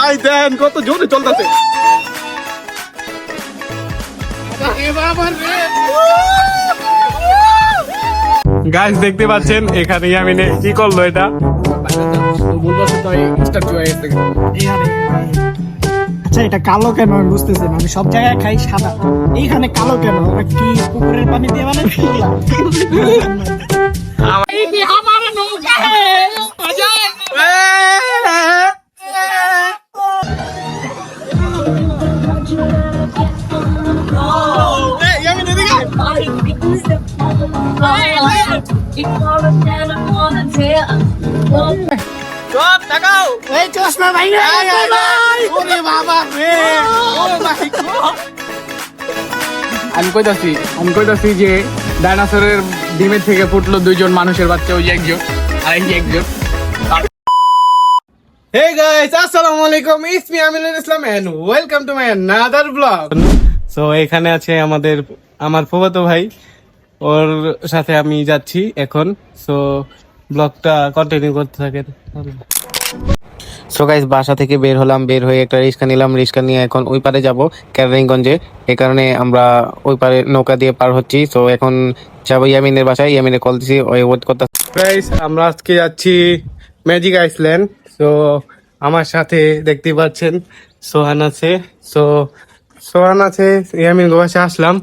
ভাই দেন কত জোরে চলতেছে। গাইস দেখতে পাচ্ছেন এখানে ইয়ামিনে কি করলো এটা। আচ্ছা এটা কালো কেন আমি বুঝতেছি না, আমি সব জায়গায় খাই সাদা, এইখানে কালো কেন? ওরা কি পুকুরের পানি দিয়ে মানে চশমা ভাই আমি কইতাছি যে ডাইনোসরের ডিমের থেকে ফুটলো দুইজন মানুষের বাচ্চা, ওই একজন আর এই একজন। Hey guys, assalamu alaikum. It's me Aminul Islam and welcome to my another vlog. So এখানে আছে আমার ফুফাতো ভাই, ওর সাথে আমি যাচ্ছি এখন। সো ব্লগটা কন্টিনিউ করতে থাকেন। সো গাইস বাসা থেকে বের হলাম, বের হয়ে একটা রিক্সা নিলাম, রিক্সা নিয়ে এখন ওই পারে যাব কেরানীগঞ্জে। এই কারণে আমরা ওই পারে নৌকা দিয়ে পার হচ্ছি। সো এখন যাবো ইয়ামিনের বাসায়, ইয়ামিনে কল দিছি, ওই ওয়েট করতে। গাইস আমরা আজকে যাচ্ছি ম্যাজিক আইসল্যান্ড। সো আমার সাথে দেখতে পাচ্ছেন সোহান আছে। সোহান আছে, ইয়ামিন বাসায় আসলাম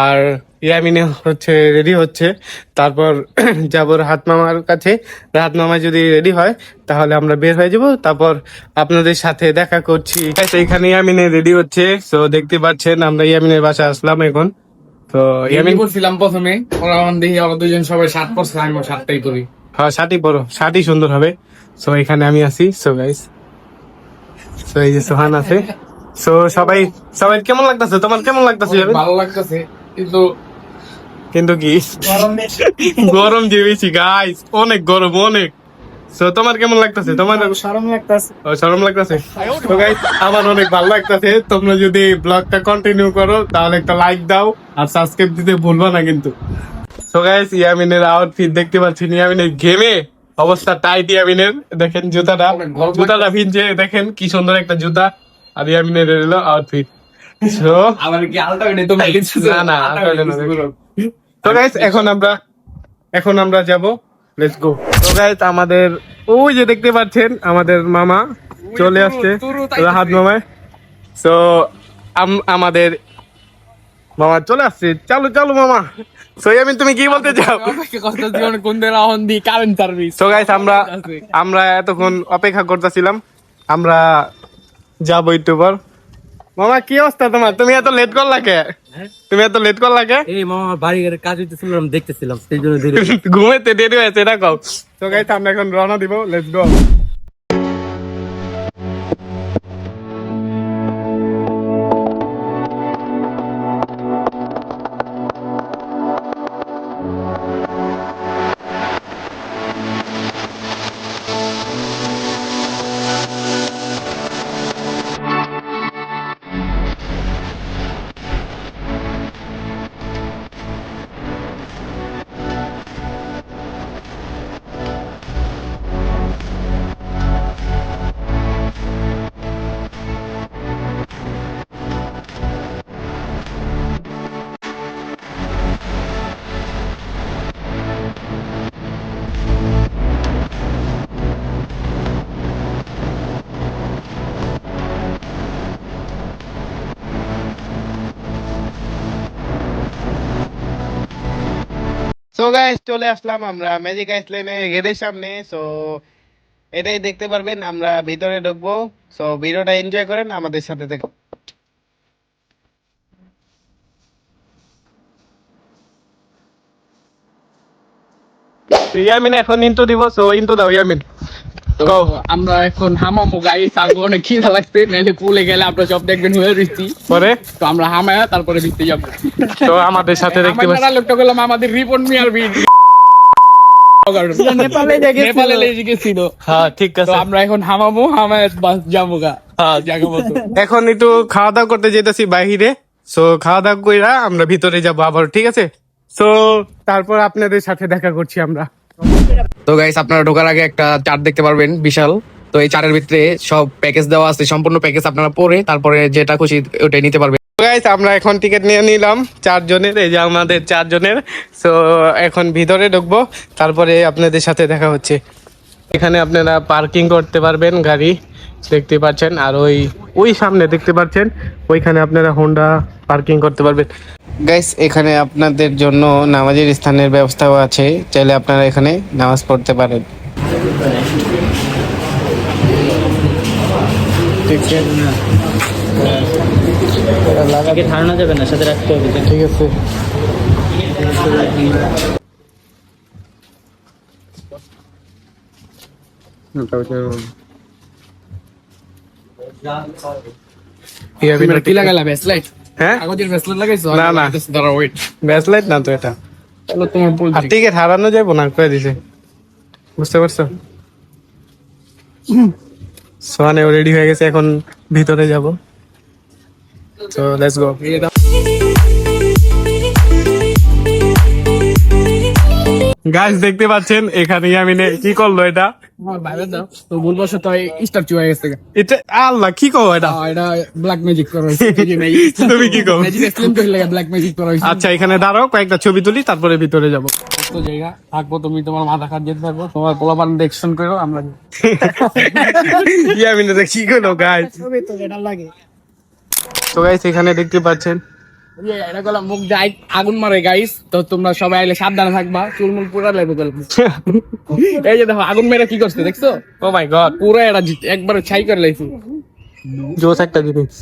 আর ইয়ামিনে হচ্ছে রেডি হচ্ছে। তারপর যাবো রাহাত মামার কাছে। রাহাত মামা যদি রেডি হয় তাহলে আমরা বের হয়ে যাব, তারপর আপনাদের সাথে দেখা করছি। এখানে ইয়ামিনে রেডি হচ্ছে। সো দেখতে পাচ্ছেন আমরা ইয়ামিনের বাসায় আসলাম এখন। তো ইয়ামিন বলছিলাম প্রথমে, ওরা দেখি ওরা দুজন সবাই শার্ট পরছে, আমি শার্টটাই পরি। হ্যাঁ শার্টই পরো, শার্টই সুন্দর হবে। সো এখানে আমি আছি। সো গাইস, সো এই যে সোহান আছে। সো সবাই কেমন লাগতেছে? তোমার কেমন লাগতেছে? ভালো লাগতেছে, কিন্তু কি গরম দিয়ে বেশি গাইস, অনেক গরম অনেক। সো তোমার কেমন লাগতেছে? তোমার শরম লাগতেছে। শরম লাগতেছে। তো গাইস আমার অনেক ভালো লাগতেছে। তোমরা যদি ব্লগটা কন্টিনিউ করো তাহলে একটা লাইক দাও আর সাবস্ক্রাইব দিতে ভুলবা না কিন্তু। সো গাইস ইয়ামিনের আউটফিট দেখতে পাচ্ছেন, ইয়ামিনের ঘেমে অবস্থা টাইট। ইয়ামিনের দেখেন জুতাটা ভিজে, দেখেন কি সুন্দর একটা জুতা। আর ইয়ামিনের এলো আউটফিট। সো আবার কি আলটা নেই তো ভাই কিছু না তো গাইস এখন আমরা যাব, লেটস গো। তো গাইস আমাদের ওই যে দেখতে পাচ্ছেন আমাদের মামা চলে আসছে, রাহাত মামা। সো আমাদের মামা চলে আসছে। চলো মামা। সো ইয়ামিন তুমি কি বলতে চাও? কোন দিন round the current service. So guys আমরা এতক্ষণ অপেক্ষা করতেছিলাম, আমরা যাবো একটু পর। মামা কি অবস্থা তোমার? তুমি এত লেট করলা কে? এই মামা বাড়ির কাজ হইতেছিল, আমি দেখতেছিলাম, সেই জন্য দেরি। ঘুমাইতে দেরি হয়েছে এটা কও। তো গাইস আমরা এখন রওনা দিব, লেটস গো। সো গাইস চলে আসলাম আমরা ম্যাজিক আইসল্যান্ডে গেটের সামনে। সো এটাই দেখতে পারবেন, আমরা ভিতরে ঢুকবো। সো ভিডিওটা এনজয় করেন, আমাদের সাথে দেখুন। ইয়ামিন এখন ইন্ট্রো দিব। সো ইন্ট্রো দাও ইয়ামিন। তো আমরা এখন হামামো গাইস, আগে অনেক খিদা লাগছে, নাইলে পুলে গেলে আপনারা সব দেখবেন হয়ে রইছি পরে। তো আমরা হামায়া তারপরে ভিতরে যাব। তো আমাদের সাথে দেখতে আমরা পাচ্ছেন লোকটা বললাম আমাদের রিপন মিয়ার ভিডিও নেপালে লেগে গেছিল। হ্যাঁ ঠিক তো আছে, আমরা এখন হামামো, হামায়া বাস যাবো গা জায়গা মতো। এখন একটু খাওয়া দাওয়া করতে যেতেছি বাইরে। সো খাওয়া দাওয়া কইরা আমরা ভিতরে যাবো আবার, ঠিক আছে? সো তারপর আপনাদের সাথে দেখা করছি আমরা। তো গাইস আপনারা ঢোকার আগে একটা চার্ট দেখতে পারবেন বিশাল, তো এই চারের ভিতরে সব প্যাকেজ দেওয়া আছে, সম্পূর্ণ প্যাকেজ আপনারা পরে তারপরে যেটা খুশি ওটাই নিতে পারবেন। গাইস আমরা এখন টিকিট নিয়ে নিলাম 4 জনের, এই যে আমাদের 4 জনের। সো এখন ভিতরে ঢুকবো, তারপরে আপনাদের সাথে দেখা হচ্ছে। এখানে আপনারা পার্কিং করতে পারবেন গাড়ি, দেখতে পাচ্ছেন। আর ওই সামনে দেখতে পাচ্ছেন, ওইখানে আপনারা হোন্ডা পার্কিং করতে পারবেন। গাইস এখানে আপনাদের জন্য নামাজের স্থানের ব্যবস্থাও আছে, চাইলে আপনারা এখানে নামাজ পড়তে পারেন। আগে ধারণা যাবে না, সাথে রাখতে হবে। ঠিক আছে, কি লাগালা ব্যাসলাইট? হ্যাঁ কাগজের ব্যাসলাইট লাগাইছো? না, না। দাঁড়া ওয়েট, ব্যাসলাইট না তো এটা। চলো তোমার বল। আর টিকিট হারানো যাবো না, করে দিছে, বুঝতে পারছো? সোহানে রেডি হয়ে গেছে, এখন ভিতরে যাব। তো লেটস গো। গাইস দেখতে পাচ্ছেন এখানে ইয়ামিনে কি করলো এটা। আমার বাইরে দাও তো ভুলবশত তো স্টার চুয়া গেছে। এটা আল্লাহ কি করো এটা। এটা ব্ল্যাক ম্যাজিক করা হয়েছে। তুমি কি করো? ম্যাজিক স্লিম তো লাগে ব্ল্যাক ম্যাজিক করা হয়েছে। আচ্ছা এখানে দাঁড়াও, কয়েকটা ছবি তুলি, তারপরে ভিতরে যাব। তো জায়গা থাকবো, তুমি তোমার মাথা খাট যেতে পারবো, তোমার পোলাপান দেখশন করো, আমরা ইয়ামিনে কি করলো গাইস। ছবি তো এটা লাগে। তো গাইস এখানে দেখতে পাচ্ছেন এটা গলা মুখ যাই আগুন মারে গাইস, তো তোমরা সবাই আইলে সাবধানে থাকবা, চুলমুল পুরা লেবে গেলবে। এই যে দেখো আগুন মেরে কি করছে দেখছো? ও মাই গড, পুরো এটা একবারে ছাই করে লাইছি। জোস একটা জিনিস।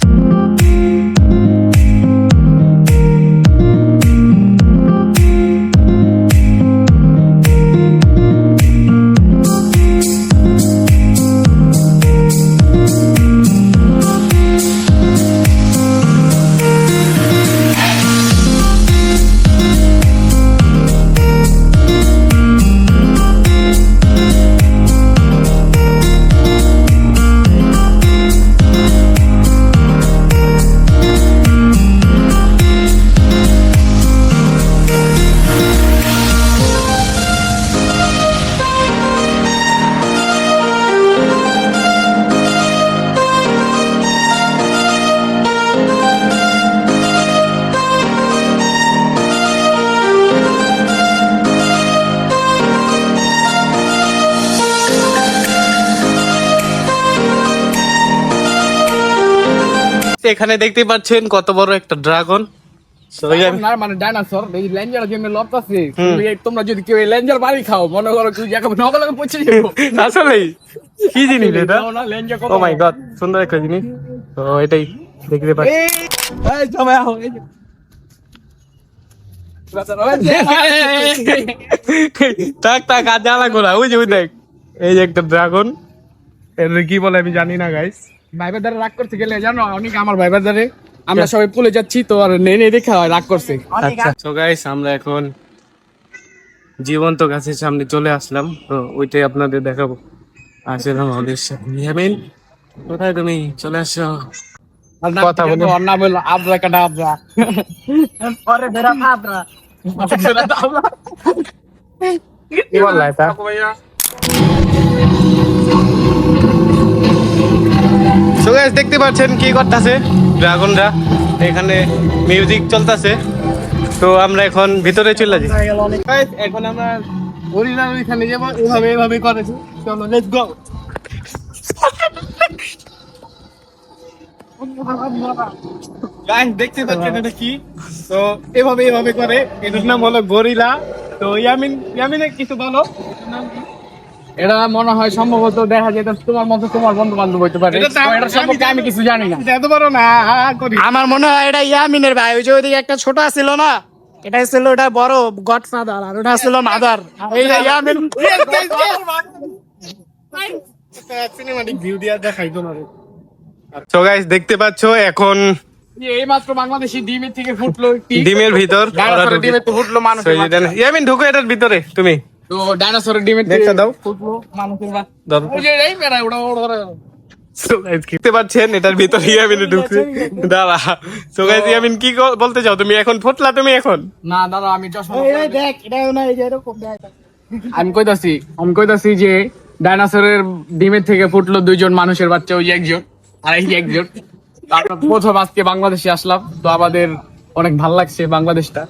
এখানে দেখতে পাচ্ছেন কত বড় একটা ড্রাগন। না মানে ডাইনোসর, এই লেঞ্জার যেমন লপতাছে, তোমরা যদি কেউ এই লেঞ্জার বাড়ি খাও, মনে করো কি একেবারে নগলে পৌঁছে যাবো। আসলে কি জিনিস এটা? না লেঞ্জার কত। ও মাই গড, সুন্দর একটা জিনিস। তো এটাই দেখতে পাচ্ছি। এই জমা হও এই যে। থাক থাক, আর জ্বালা করা। ওই যে ওই দেখ, এই যে একটা ড্রাগন, এর কি বলে আমি জানি না গাইস। ভাইবার দ্বারা রাগ করতে গেলে জানো অনেক আমার ভাইবার দ্বারে আমরা সবাই পুলে যাচ্ছি, তো আর নেই নেই দেখা রাগ করছে। আচ্ছা তো গাইস আমরা এখন জীবন্ত গাছের সামনে চলে আসলাম, তো ওইটাই আপনাদের দেখাবো। আসলাম আমাদের সাথে। ইয়ামিন কোথায় তুমি? চলে আসো। কথা বলো। ওর নাম হলো আবরা কাটা আবরা। পরে বেরা আবরা। কি বললা এটা? So guys, দেখতে পাচ্ছেন কি করতেছে ড্রাগনরা, এখানে মিউজিক চলতেছে। তো আমরা এখন ভিতরে চলে যাই। Guys, এখন আমরা অরিজিনাল ওইখানে যাব, এভাবে এভাবে করেছি। চলো লেটস গো। গাইস দেখতে পাচ্ছেন এটা কি? তো এভাবে এভাবে করে, এটার নাম হলো গরিলা। তো ইয়ামিনের কিছু বলো, এটার নাম কি? এটা মনে হয় সম্ভবত দেখা যায় তোমার মতো তোমার বন্ধু বান্ধব হইতে পারে। এটা তো এটা সম্পর্কে আমি কিছু জানি না। এটা এত বড় না করি। আমার মনে হয় এটা ইয়ামিনের ভাই। ওই যে ওইদিকে একটা ছোট ছিল না, এটা ছিল ওটা বড় গডফাদার, আর ওটা ছিল মাদার। এই যে ইয়ামিন সিনেমাটিক ভিউ দিয়া দেখাই তোমারে। সো গাইস দেখতে পাচ্ছো এখন এই মাত্র বাংলাদেশি ডিমের থেকে ফুটলো একটি ডিমের ভিতর ডাইনোসরের ডিমের তো ফুটলো মানুষের বাচ্চা। ইয়ামিন ঢুকো এটার ভিতরে তুমি। তো ডাইনোসরের ডিমের দেখতে থেকে দাও। ফুটলো মানুষের বাচ্চা। দাও। ওই যে এই মেরা ওটা ওটা So guys, দেখতে পাচ্ছেন এটার ভিতরে ইয়ামিন ঢুকছে। দাঁড়া। সো গাইস ইয়ামিন কি বলতে চাও তুমি? এখন ফুটলা তুমি এখন? না দাদা আমি চশমা এই দেখ, এটা না এই যে এরকম দেখ। আমি কইতাছি যে ডাইনোসরের ডিমের থেকে ফুটলো 2জন মানুষের বাচ্চা, ওই একজন আর এই একজন। আমরা প্রথম আজকে বাংলাদেশে আসলাম, তো আমাদের অনেক ভালো লাগছে বাংলাদেশটা।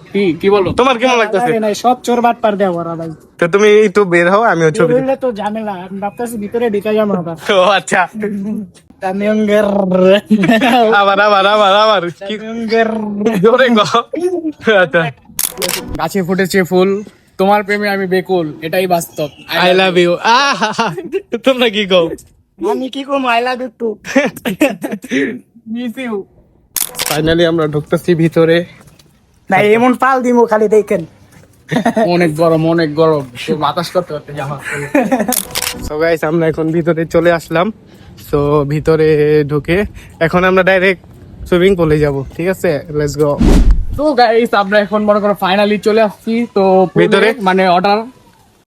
কি বলো? তোমার কেমন লাগতেছে? আরে নাই, সব চোর বাটপার দেওয়া ওরা ভাই। তো তুমি একটু বের হও, আমিও ছবি বের হইলে তো ঝামেলা, আমি ভাবতেছি ভিতরে ঢুকে যাবো আবার। ও আচ্ছা, তামিয়ঙ্গের আবার আবার আবার আবার কি জোরে গো। আচ্ছা, গাছে ফুটেছে ফুল, তোমার প্রেমে আমি বেকুল, এটাই বাস্তব। I love you. তোমরা কি কও? আমি কি কম, I love you too. Miss you. Finally আমরা ঢুকতেছি ভিতরে। না এমন পাল দিমু খালি দেখেন। অনেক গরম, অনেক গরম, তো বাতাস করতে করতে যাওয়া। সো গাইস, আমরা এখন ভিতরে চলে আসলাম। সো ভিতরে ঢুকে এখন আমরা ডাইরেক্ট সুইমিং পুলে যাব, ঠিক আছে? Let's go. তো গাইস, আমরা এখন মনে করো ফাইনালি চলে আসছি তো ভিতরে? মানে অর্ডার।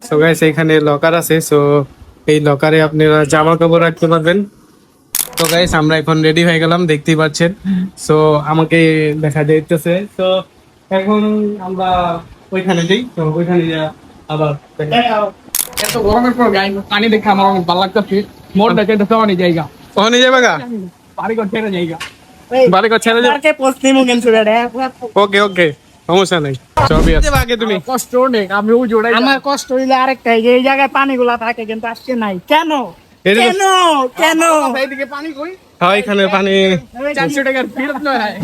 সো গাইস, এখানে লকার আছে। সো এই লকারে আপনারা জামা কাপড় রাখতে পারবেন। তো গাইস, আমরা এখন রেডি হয়ে গেলাম, দেখতেই পাচ্ছেন। সো আমাকে দেখা যাইতেছে। তো এখন আমরা ওইখানে যাই, তো ওইখানে যা আবার এত গরমের পর গাইস পানি দেখে আমার অনেক ভালো লাগতেছে। মোর দেখে তো অনেক জায়গা, ওখানে যাবে গা। বাড়ি ঘর ছেড়ে জায়গা। বাড়ি ঘর ছেড়ে যাবে। কারকে পোস্ট নিমু কেন রে? ওকে ওকে, সমস্যা নাই, সবই আছে। আগে তুমি কষ্ট অনেক, আমিও জোড়াই। আমার কষ্ট হইলে আরেকটা, এই জায়গায় পানিগুলা থাকে কিন্তু আসছে নাই কেন? এই যে- কেন কেন? এইদিকে পানি কই? হ্যাঁ, এখানে পানি। 400 টাকার ফেরত নয়।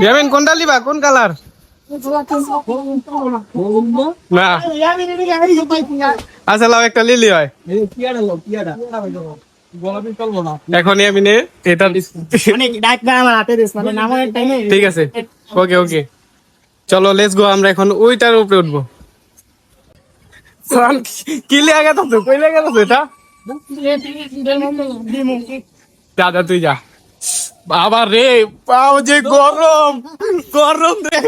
ইয়ামিন, কোনটা লিবা? কোন কালার? না, আচ্ছা লাও, একটা লিলি হয়। গোলাপি চলবো না। এখন ইয়ামিনে এটা অনেক ডাক না আমার হাতে দিস মানে নামের টাইমে। ঠিক আছে, ওকে ওকে, চলো লেটস গো। আমরা এখন ওইটার উপরে উঠবো। সান কি লিয়া গেছ তো? কই লিয়া গেছ এটা? দাদা তুই যা। বাবা রে, পাও যে গরম, গরম রে।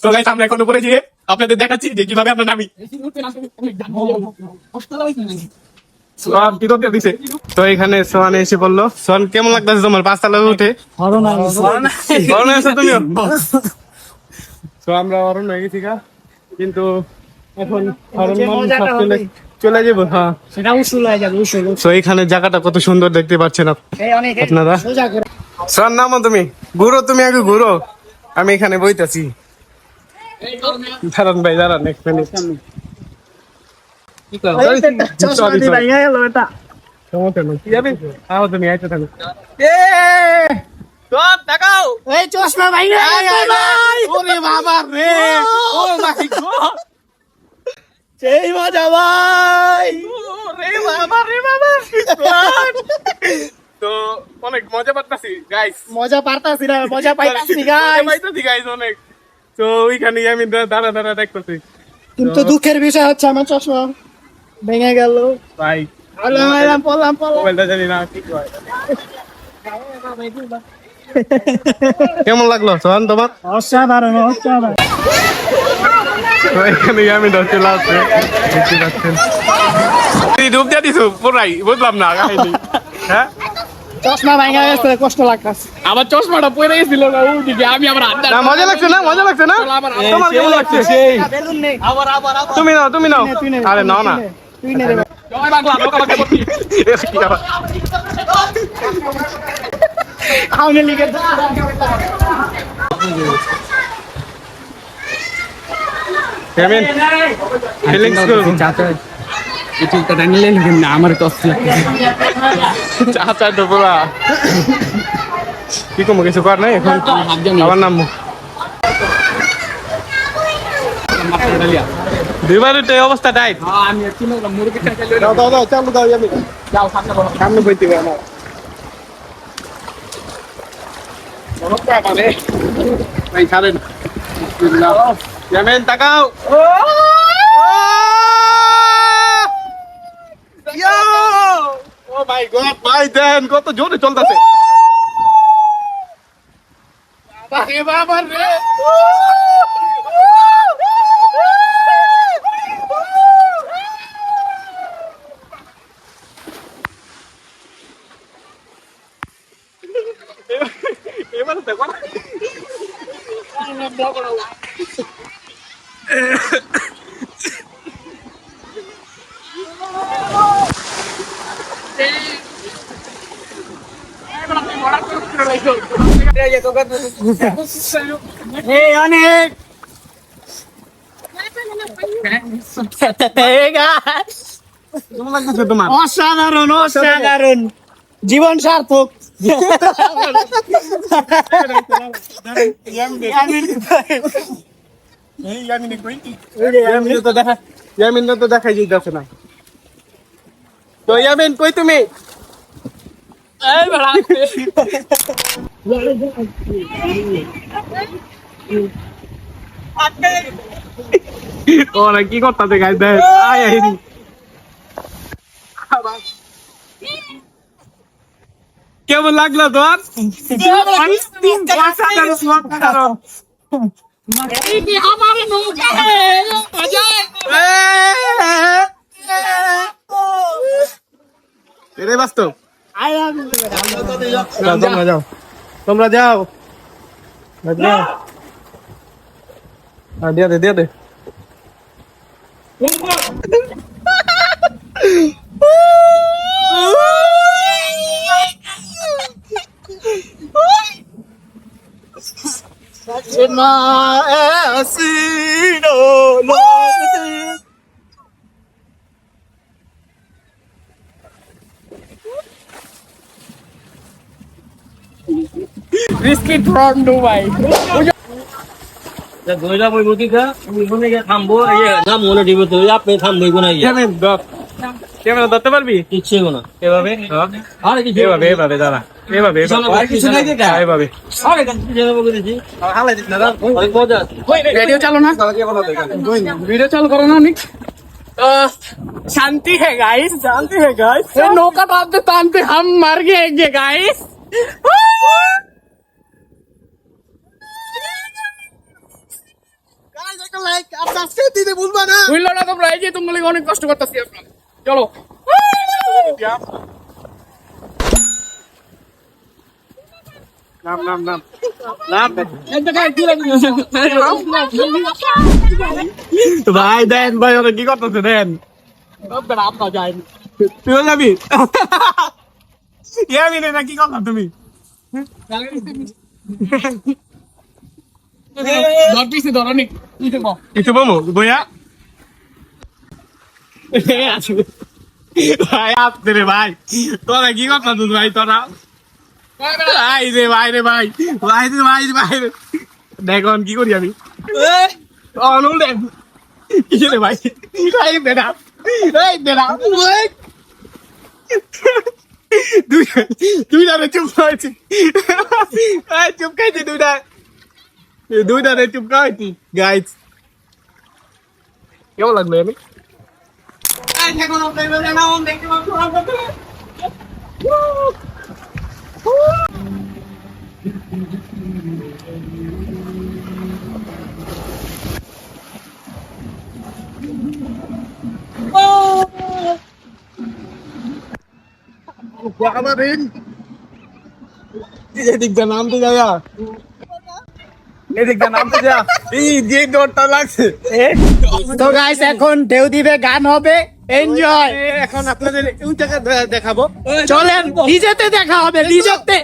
তো গাইস, আমরা এখন উপরে গিয়ে আপনাদের দেখাচ্ছি যে কিভাবে আমরা নামি। সোহান কি করতে দিছে? তো এখানে সোহান এসে বললো। সোহান, কেমন লাগতেছে তোমার পাঁচতলা উঠে? অরণ আছে তুমিও? তো আমরা অরণ হয়ে গেছি গা, কিন্তু এখন অরণ সব চলে যাবো। হ্যাঁ, সেটা উসুল হয়ে যাবে, উসুল। তো এখানে জায়গাটা কত সুন্দর দেখতে পাচ্ছেন এই অনেক আপনারা। সোজা করে। সোহান, নামো তুমি, ঘুরো, তুমি আগে ঘুরো, আমি এখানে বইতেছি। দাঁড়ান ভাই, দাঁড়ান এক মিনিট। চশমা দি ভাই গেল এটা। সমস্যা নেই, কি যাবে? আও তুমি আইতে থাকো। এই চশমা ভাই রে ভাই। ওরে বাবা রে, ও মাই গড, সেই মজা ভাই। রে বাবা রে বাবা। তো অনেক মজা পাচ্ছি গাইস, মজা পারতাছি না, মজা পাইতাছি গাইস। পাইতেছি গাইস অনেক। তো ওইখানে আমি দাঁড়া দাঁড়া দেখতেছি। কিন্তু দুঃখের বিষয় হচ্ছে আমার চশমা ভেঙে গেল ভাই পড়লাম মোবাইলটা জানি না কি হয়। কেমন লাগলো সোহান তোমার? অসাধারণ অসাধারণ। তো এখানে আমি ধরতে লাগছে, দেখতে পাচ্ছেন। তুই ডুব দিয়ে দিছো পুরাই, বুঝলাম না কাহিনী। হ্যাঁ, চশমা ভেঙে গেছে, কষ্ট লাগতেছে। আমার চশমাটা পরে গেছিল না ওদিকে, আমি আবার হাত না মজা লাগছে না? মজা লাগছে না? তোমার কেমন লাগছে? বেলুন নেই। তুমি নাও, তুমি নাও। তুই নে, আরে নাও না। তুই নে রে ভাই। জয় বাংলা, লোকালকে বলছি। কি আবার? আওয়ামী লীগের কেমন ফিলিংস গুড? এই চুলটা টানলে না আমার কষ্ট লাগছে। চাচা তো পুরা কি কম কিছু কর নাই, এখন আমার নাম দুইবার এই অবস্থা টাইট। আমি চিনো না মুরগি টাকা দাও দাও দাও, চালু দাও। আমি যাও সামনে বলো। সামনে বইতে হবে আমার। ভাই ছাড়েন ইয়ামিন তাকাও ও মাই গড ভাই দেন কত জোরে চলতেছে বাবা রে এবার দেখো না অনেক তোমার অসাধারণ অসাধারণ জীবন সার্থক ইয়ামিন তো দেখাই যাচ্ছে না তো ইয়ামিন কই তুমি ওরা কি করতে গাইজ দেখ কেমন লাগলো তোর এটাই বাস্তব তোমরা যাও তোমরা যাও দিয়ে দে দিয়ে দে বিস্কিট ফ্রম দুবাই দইটা বই বতি খা ওইখানে গিয়ে থামবো এই নাম মনে দিব তো আপনি থামবই কোনা গিয়ে ক্যামেরা ধরতে পারবি কিচ্ছু না এভাবে আরে কিছু এভাবে এভাবে দাঁড়া এভাবে কিছু নাই দেখা এভাবে আরে কিছু জানাবো করেছি হালাই দিস না অনেক মজা वीडियो चालू ना वीडियो चालू करो ना निक शांति है गाइस ये नौका तानते तानते हम मर गए गाइस বুঝলো না তোমরা এই যে তোমরা অনেক কষ্ট করতেছি আপনারা চলো নাম নাম নাম নাম ভাই দেন ভাই ওরা কি করতেছে দেন আপনার যাই তুই যাবি ইয়ামিন না কি করলা তুমি ধর পিছে ধরো নিক কিছু বমু বইয়া ভাই আসতে রে ভাই তোরা কি করতেছিস ভাই তোরা ভাই রে ভাই রে ভাই ভাই রে ভাই রে ভাই রে দেখুন কি করি আমি অনুল দেখ কি রে ভাই ভাই বেড়া এই বেড়া দুইটা রে চুপ খাইছি চুপ খাইছি দুইটা রে চুপ খাইছি গাইস কেমন লাগলো আমি এদিকটা নামতে যা এদিকটা নামতে যা এই যে ডরটা লাগছে তো গাইস এখন ঢেউ দিবে গান হবে এনজয় এখন আপনাদের ওই জায়গা দেখাবো চলেন ডিজেতে দেখা হবে ডিজেতে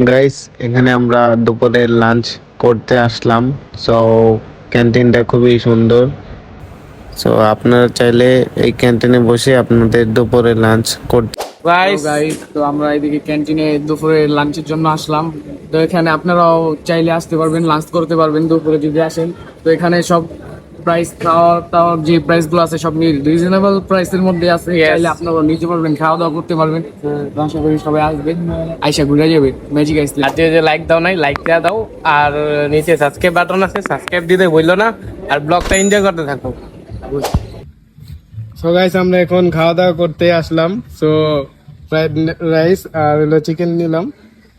গাইস, এখানে আমরা দুপুরের লাঞ্চ করতে আসলাম। সো ক্যান্টিনটা খুবই সুন্দর। সো আপনারা চাইলে এই ক্যান্টিনে বসে আপনাদের দুপুরের লাঞ্চ করতে। গাইস তো আমরা এদিকে ক্যান্টিনে দুপুরে লাঞ্চের জন্য আসলাম। তো এখানে আপনারাও চাইলে আসতে পারবেন, লাঞ্চ করতে পারবেন দুপুরে যদি আসেন। তো এখানে সব প্রাইস খাওয়ার যে প্রাইস গুলো আছে সব রিজনেবল প্রাইসের মধ্যে আছে। চাইলে আপনারা নিতে পারবেন, খাওয়া দাওয়া করতে পারবেন। আশা করি সবাই আসবেন, আইসা ঘুরে যাবে ম্যাজিক আইসলে। আর যে লাইক দাও নাই, লাইক দেওয়া দাও। আর নিচে সাবস্ক্রাইব বাটন আছে, সাবস্ক্রাইব দিতে বললো না। আর ব্লগটা এনজয় করতে থাকো। সো গাইস, আমরা এখন খাওয়া দাওয়া করতে আসলাম। সো ফ্রাইড রাইস আর হলো চিকেন নিলাম।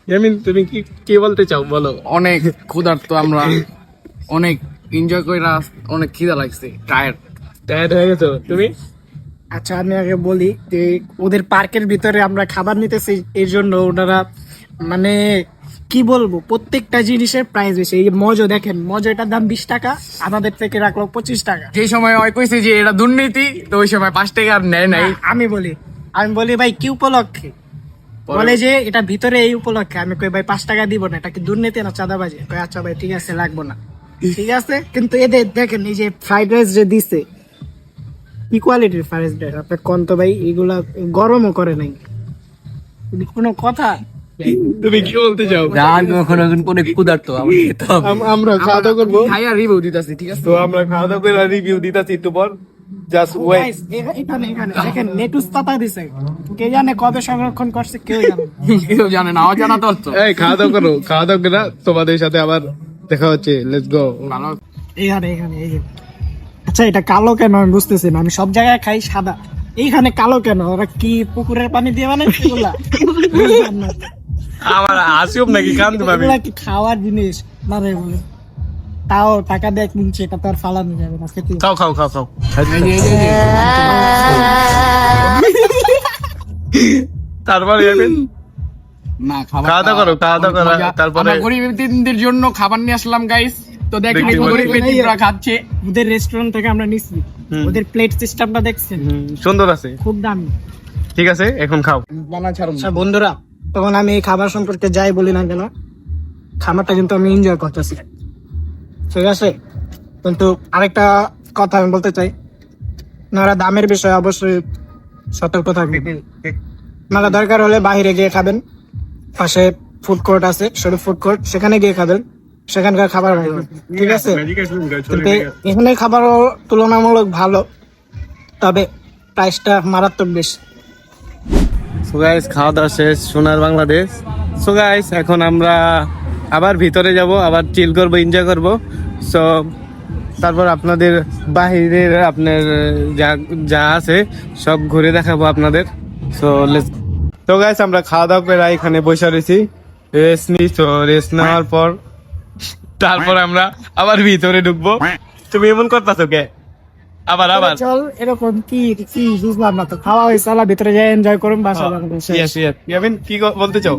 ইয়ামিন, তুমি কি বলতে চাও বলো? অনেক ক্ষুধার্ত আমরা, অনেক এনজয় করে, অনেক খিদা লাগছে, টায়ার্ড হয়ে গেছো তুমি? আচ্ছা, আমি আগে বলি যে ওদের পার্কের ভিতরে আমরা খাবার নিতেছি, এর জন্য ওনারা মানে কি বলবো, প্রত্যেকটা জিনিসের প্রাইস বেশি। এই মজো দেখেন, মজোটার দাম 20 টাকা, আমাদের থেকে রাখলো 25 টাকা। যে সময় হয় কইছে যে এটা দুর্নীতি, তো ওই সময় 5 টাকা আর নেয় নাই। আমি বলি ভাই কি উপলক্ষে? বলে যে এটা ভিতরে এই উপলক্ষে। আমি কই ভাই 5 টাকা দিব না, এটা কি দুর্নীতি না চাঁদাবাজি? কই আচ্ছা ভাই ঠিক আছে, লাগবো না। ঠিক আছে, কিন্তু এদের দেখেন এই যে ফ্রাইড রাইস যে দিছে, কি কোয়ালিটির ফ্রাইড রাইস আপনি কোন তো ভাই? এগুলা গরমও করে নাই, কোনো কথা? তুমি কি বলতে চাও? আমরা খাওয়া দাওয়া করবো, খাইয়া রিভিউ দিতাছি, ঠিক আছে? তো আমরা খাওয়া দাওয়া করে রিভিউ দিতেছি একটু পর। Just wait. Guys, এখানে দেখেন লেটুস পাতা দিছে, কে জানে কবে সংরক্ষণ করছে, কেউ জানে না। কেউ জানে না, অজানা তথ্য। এই খাওয়া দাওয়া করো, খাওয়া দাওয়া করে তোমাদের সাথে আবার দেখা হচ্ছে। Let's go. ভালো। এখানে এই যে। আচ্ছা, এটা কালো কেন আমি বুঝতেছি না। আমি সব জায়গায় খাই সাদা, এইখানে কালো কেন? ওরা কি পুকুরের পানি দিয়ে বানাইছে এগুলা? আমার আসিও নাকি কান্দু ভাবি? এগুলা কি খাওয়ার জিনিস না রে বলে? তাও টাকা দিয়ে কিনছে, এটা তো আর ফালানো যাবে না, খেতে। খাও খাও খাও খাও। তারপরে যাবেন না, খাওয়া দাওয়া করো, খাওয়া দাওয়া করো, তারপরে আমরা গরিব এতিমদের জন্য খাবার নিয়ে আসলাম গাইস। তো দেখেন দেখতে গরিব পাচ্ছি। এতিমরা খাচ্ছে। ওদের রেস্টুরেন্ট থেকে আমরা নিচ্ছি, ওদের প্লেট সিস্টেমটা দেখছেন, সুন্দর আছে। খুব দামি। ঠিক আছে, এখন খাও। বানা ছাড়ুন। আচ্ছা বন্ধুরা, তখন আমি এই খাবার সম্পর্কে যাই বলি না কেন, খাবারটা কিন্তু আমি এনজয় করতেছি, ঠিক আছে? কিন্তু আরেকটা কথা আমি বলতে চাই, আপনারা দামের বিষয়ে অবশ্যই সতর্ক থাকবেন। আপনারা দরকার হলে বাইরে গিয়ে খাবেন, পাশে ফুড কোর্ট আছে, শরীফ ফুড কোর্ট, সেখানে গিয়ে খাবেন, সেখানকার খাবার ভালো, ঠিক আছে? কিন্তু এখানে খাবারও তুলনামূলক ভালো, তবে প্রাইসটা মারাত্মক বেশি। সো গাইস, খাওয়া দাওয়া শেষ, সোনার বাংলাদেশ। সো গাইস, এখন আমরা আবার ভিতরে যাব, আবার চিল করব, এনজয় করব। সো তারপর আপনাদের বাহিরের আপনার যা আছে সব ঘুরে দেখাবো আপনাদের। সো তো গাইস, আমরা খাওয়া দাওয়া করে এখানে বসে রয়েছি, রেস্ট নিই। তো রেস্ট নেওয়ার পর তারপর আমরা আবার ভিতরে ঢুকবো। তুমি এমন করতেছো কে? আবার আবার চল এরকম কি কি বুঝলাম না তো, খাওয়া হয়েছে চলা ভিতরে যাই এনজয় করুন, বাসা বানাবো ইয়েস ইয়েস ইয়ামিন কি বলতে চাও?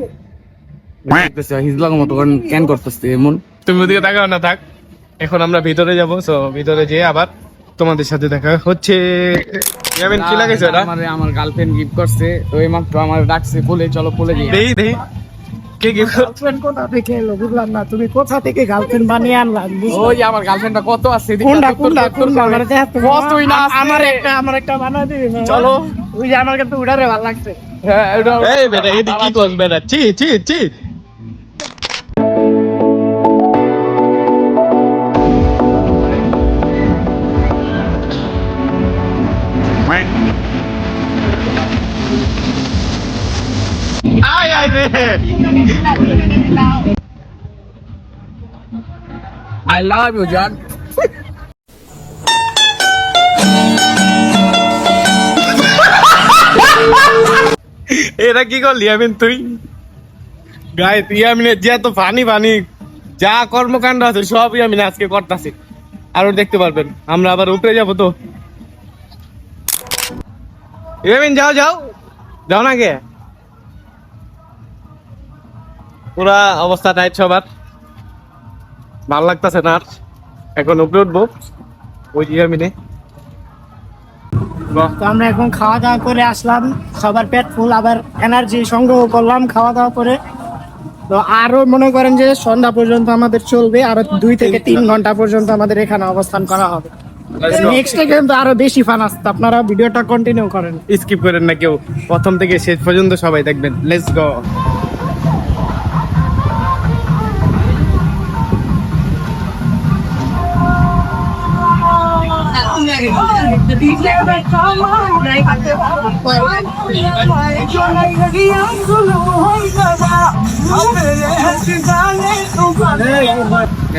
হিজলার মতো ক্যান করতেছে এমন। তুমি ওদিকে তাকাও না, থাক। এখন আমরা ভিতরে যাবো, সো ভিতরে যেয়ে আবার তোমাদের সাথে দেখা হচ্ছে। ইয়ামিন কি লাগাইছো এটা? আমার গার্লফ্রেন্ড গিফট করছে, তো এই মাত্র আমার ডাকছে বলে চলো বলে যাই। দেই দেই কে গিফট? গার্লফ্রেন্ড কোথা থেকে এলো বুঝলাম না, তুমি কোথা থেকে গার্লফ্রেন্ড বানিয়ে আনলা? ওই আমার গার্লফ্রেন্ডটা কত আছে এদিকে কোনটা উত্তর কোনটা উত্তর কোনটা করে। আমার কাছে কতই না আছে। আমার একটা বানায় দিবি না? চলো। ওই যে আমার কাছে উড়ারে ভালো লাগছে। হ্যাঁ এটা এই বেটা এদিকে কি করছ বেটা? চি চি চি। আয় আয় রে। আই লাভ ইউ জান। এটা কি করলি ইয়ামিন তুই? গাইস ইয়ামিনের যে এত ফানি ফানি যা কর্মকাণ্ড আছে সব ইয়ামিন আজকে করতেছে, আরো দেখতে পারবেন। আমরা আবার উপরে যাবো তো। ইয়ামিন যাও যাও যাও না কে? পুরা অবস্থা টাইট সবার, ভাল লাগতেছে না আর। এখন উপরে উঠবো ওই ইয়ামিনে। তো আমরা এখন খাওয়া দাওয়া করে আসলাম, সবার পেট ফুল, আবার এনার্জি সংগ্রহ করলাম খাওয়া দাওয়া করে। তো আরো মনে করেন যে সন্ধ্যা পর্যন্ত আমাদের চলবে, আরো 2 থেকে 3 ঘন্টা পর্যন্ত আমাদের এখানে অবস্থান করা হবে। নেক্সট কিন্তু আরো বেশি ফান আসছে, আপনারা ভিডিওটা কন্টিনিউ করেন। স্কিপ করেন না কেউ, প্রথম থেকে শেষ পর্যন্ত সবাই দেখবেন। Let's go.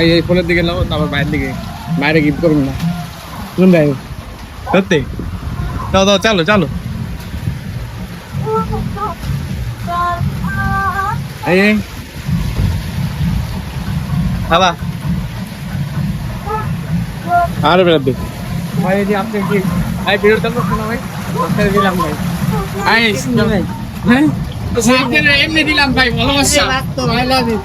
এই ফোনের দিকে নাও, তারপর বাইরের দিকে, বাইরে গিফট করুন না। শুনুন ভাই, সত্যি দাও দাও, চালো চালো। এই হালা আরে বেড়াতে ভাই এই যে আপনি কি ভাই ভিডিও চালু করুন না ভাই, আপনাকে দিলাম ভাই। এই ভাই হ্যাঁ আপনাকে এমনি দিলাম ভাই, ভালোবাসা। I love you.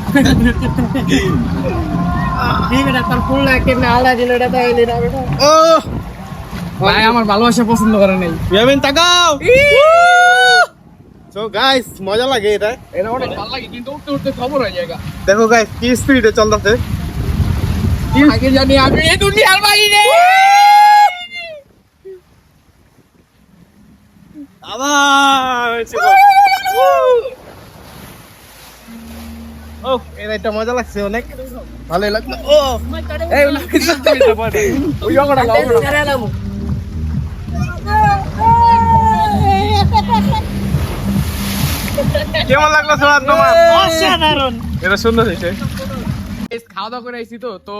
এটা তার ফুল লাগে না, আলা দিল এটা তাইলে না বেটা। ও ভাই আমার ভালোবাসা পছন্দ করে নাই। ইয়ামিন তাকাও। সো গাইস মজা লাগে এটা। এটা অনেক ভালো লাগে, কিন্তু উঠতে উঠতে খবর হয়ে যায়। দেখো গাইস কি স্পিডে চলতেছে। আগে জানি আমি এই দুনিয়ার বাইরে। আবার ও এটা মজা লাগছে, অনেক ভালোই লাগলো। ও এই ওই জগড়া লাও কেমন লাগলো সোহান তোমার? অসাধারণ। এটা সুন্দর হয়েছে। খাওয়া দাওয়া করে আইছি, তো তো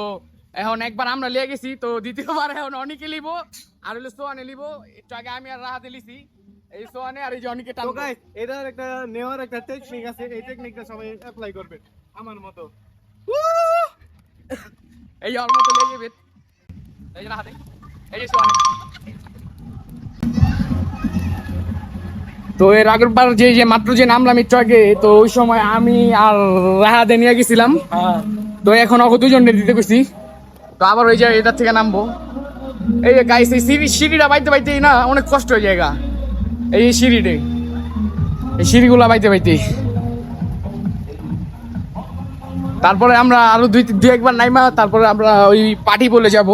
এখন একবার আমরা লিয়ে গেছি, তো দ্বিতীয়বার এখন অনেকে লিব, আর হলো সোয়ানে লিব। একটু আগে আমি আর রাহাতে লিছি, এই সোয়ানে আর এই যে অনেকে তো টানবো। গাইস এটার একটা নেওয়ার একটা টেকনিক আছে, এই টেকনিকটা সবাই অ্যাপ্লাই করবে আমার মতো। এই ওর মতো লেগে বেত, এই যে রাহাতে, এই যে সোয়ানে। তো এর আগের বার যে মাত্র যে নামলাম একটু আগে, তো ওই সময় আমি আর রাহাতে নিয়ে গেছিলাম। তো এখন ওকে দুজনে দিতে গেছি, তো আবার ওই যে এটার থেকে নামবো। এই যে গাইস এই সিঁড়িটা বাইতে বাইতে না অনেক কষ্ট হয়ে যায় গা। এই সিঁড়িতে, এই সিঁড়িগুলা বাইতে বাইতে, তারপরে আমরা আরো দুই একবার নাইমা, তারপরে আমরা ওই পার্টি বলে যাব।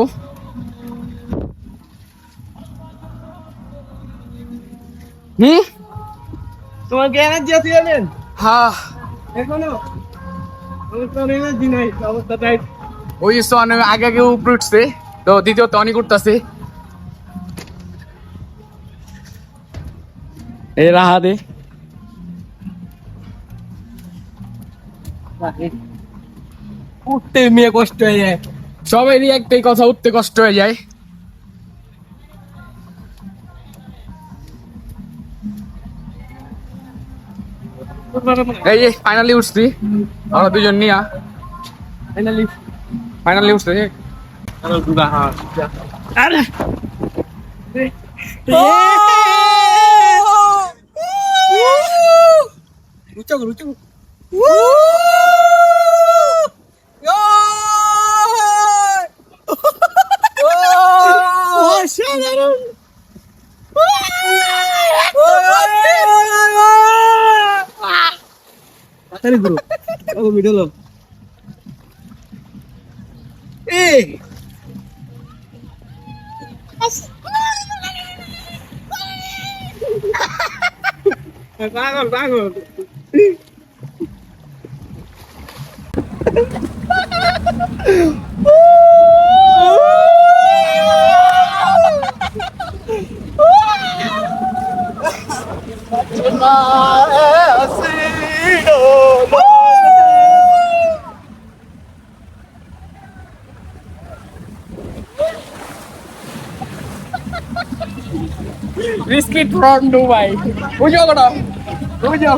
তোমার কি এনার্জি আছে ইয়ামিন? হ্যাঁ এখনো আমার তো এনার্জি নাই, অবস্থা টাইট। ওই তো অনেক আগে আগে উপরে উঠছে, তো দ্বিতীয়ত অনেক উঠতেছে। এই রাহা দে উঠতে মেয়ে কষ্ট হয়ে যায়। সবারই একটাই কথা, উঠতে কষ্ট হয়ে যায়। এই যে ফাইনালি উঠছি আমরা দুজন নিয়া, ফাইনালি উঠছে। আরে পাগল পাগল Biscuit from Dubai. Bujo kena. Bujo.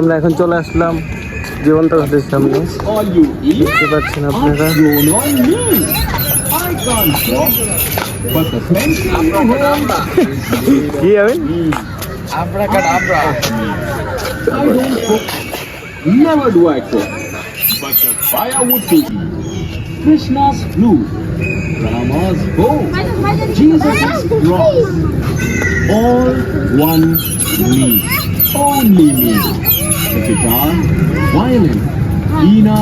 আমরা এখন চলে আসলাম জীবন্ত ঘাটের সামনে, দেখতে পাচ্ছেন আপনারা। কি হবেন? Abracadabra. Never do I cook, but the firewood cooking. Krishna's flute, Rama's bow, Jesus' cross. All one me, only me. The guitar, violin, Veena.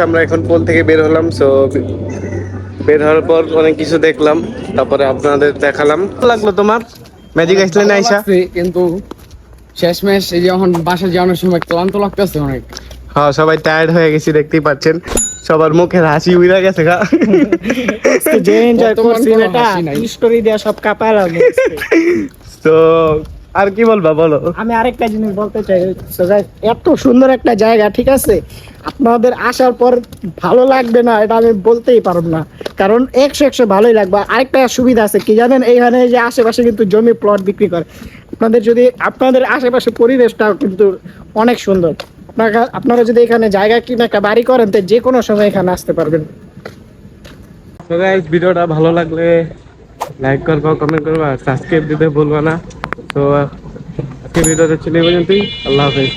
আমরা এখন পোল থেকে বের হলাম। সো বের হওয়ার পর অনেক কিছু দেখলাম, তারপরে আপনাদের দেখালাম। ভালো লাগলো তোমার ম্যাজিক আইসল্যান্ড আইসা? কিন্তু শেষমেশ এই যখন বাসা যাওয়ানোর সময় ক্লান্ত লাগতেছে অনেক। হ্যাঁ, সবাই টায়ার্ড হয়ে গেছি, দেখতেই পাচ্ছেন। সবার মুখের হাসি উড়ে গেছে গা। যে এনজয় করছি বর্তমান কোনো এটা হাসি নাই। স্টোরি দেয়া সব কাপালাম। তো আর কি বলবা বলো? আমি আরেকটা জিনিস বলতে চাই, so guys, এত সুন্দর একটা জায়গা, ঠিক আছে, আপনাদের আসার পর ভালো লাগবে না এটা আমি বলতেই পারব না, কারণ 100 ভালোই লাগবে। আরেকটা সুবিধা আছে কি জানেন, এইখানে যে আশেপাশে কিন্তু জমি প্লট বিক্রি করে, আপনাদের আশেপাশে পরিবেশটাও কিন্তু অনেক সুন্দর। আপনারা যদি এখানে জায়গা কিনে একটা বাড়ি করেন তো যে কোনো সময় এখানে আসতে পারবেন। তো গাইস, ভিডিওটা ভালো লাগলে লাইক করবা, কমেন্ট করবা, সাবস্ক্রাইব দিতে ভুলবা না। তো আজকে ভিডিওটা ছিল এই পর্যন্তই। আল্লাহ হাফেজ।